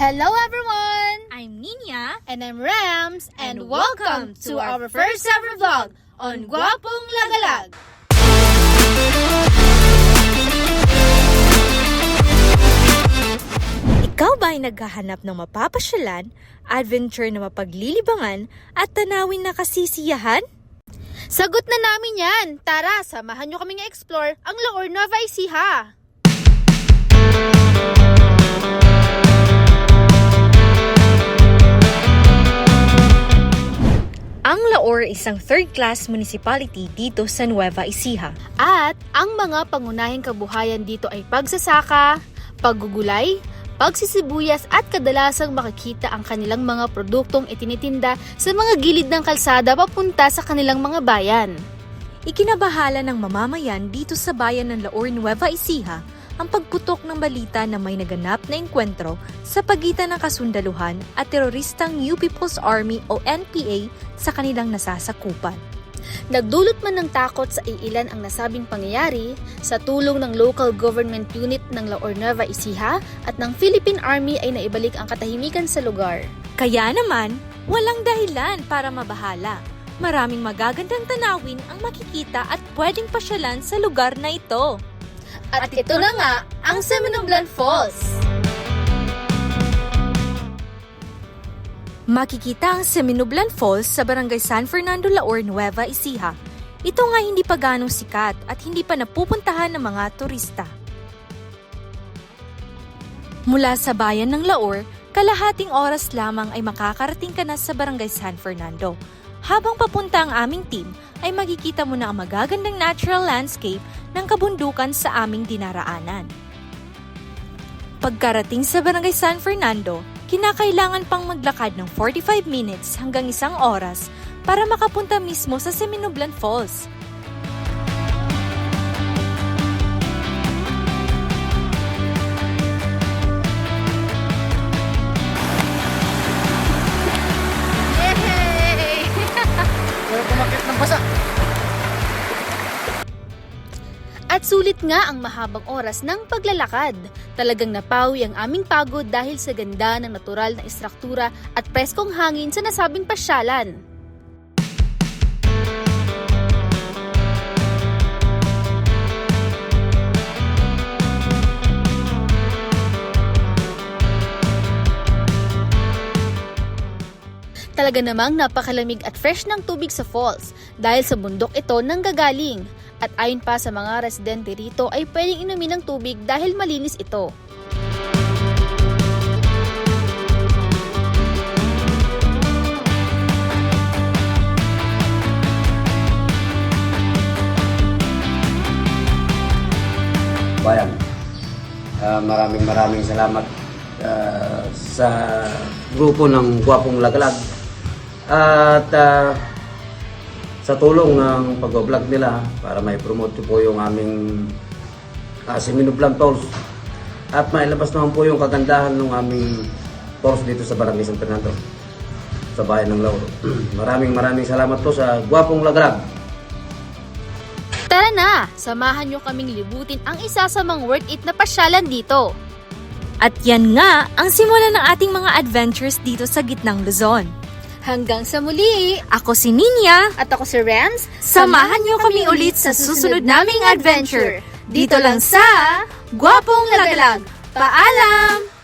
Hello everyone! I'm Ninya. And I'm Rams. And welcome to our first ever vlog on Gwapong Lagalag. Ikaw ba ay naghahanap ng mapapasyalan, adventure na mapaglilibangan, at tanawin na kasisiyahan? Sagot na namin yan! Tara, samahan nyo kaming explore ang Laor Nueva Ecija. Ang Laor isang third-class municipality dito sa Nueva Ecija. At ang mga pangunahing kabuhayan dito ay pagsasaka, paggugulay, pagsisibuyas at kadalasang makikita ang kanilang mga produktong itinitinda sa mga gilid ng kalsada papunta sa kanilang mga bayan. Ikinabahala ng mamamayan dito sa bayan ng Laor Nueva Ecija ang pagputok ng balita na may naganap na engkwentro sa pagitan ng kasundaluhan at teroristang New People's Army o NPA sa kanilang nasasakupan. Nagdulot man ng takot sa iilan ang nasabing pangyayari, sa tulong ng local government unit ng Laor Nueva Ecija at ng Philippine Army ay naibalik ang katahimikan sa lugar. Kaya naman, walang dahilan para mabahala. Maraming magagandang tanawin ang makikita at pwedeng pasyalan sa lugar na ito. At ito na nga ang Seminoblan Falls. Makikita ang Seminoblan Falls sa Barangay San Fernando, Laor, Nueva Ecija. Ito nga hindi pa ganong sikat at hindi pa napupuntahan ng mga turista. Mula sa bayan ng Laor, kalahating oras lamang ay makakarating ka na sa Barangay San Fernando. Habang papunta ang aming team, ay makikita mo na ang magagandang natural landscape ng kabundukan sa aming dinaraanan. Pagkarating sa Barangay San Fernando, kinakailangan pang maglakad ng 45 minutes hanggang 1 oras para makapunta mismo sa Seminoblan Falls. Yay! Pero kumakit ng basa. At sulit nga ang mahabang oras ng paglalakad. Talagang napawi ang aming pagod dahil sa ganda ng natural na istruktura at preskong hangin sa nasabing pasyalan. Talaga namang napakalamig at fresh ng tubig sa falls dahil sa bundok ito nanggagaling. At ayon pa sa mga residente rito ay pwedeng inumin ng tubig dahil malinis ito. Bayan, maraming salamat sa grupo ng Gwapong Lagalag at sa tulong ng pag-vlog nila para may promote po yung aming Seminoblan Falls at mailabas naman po yung kagandahan ng aming falls dito sa Barangay San Fernando sa bayan ng Laor. Maraming salamat po sa Gwapong Lagalag. Tara na! Samahan nyo kaming libutin ang isa sa mga worth it na pasyalan dito. At yan nga ang simula ng ating mga adventures dito sa gitnang Luzon. Hanggang sa muli! Ako si Ninya. At ako si Rams. Samahan niyo kami ulit sa susunod naming adventure. Dito lang sa Gwapong Lagalag. Paalam!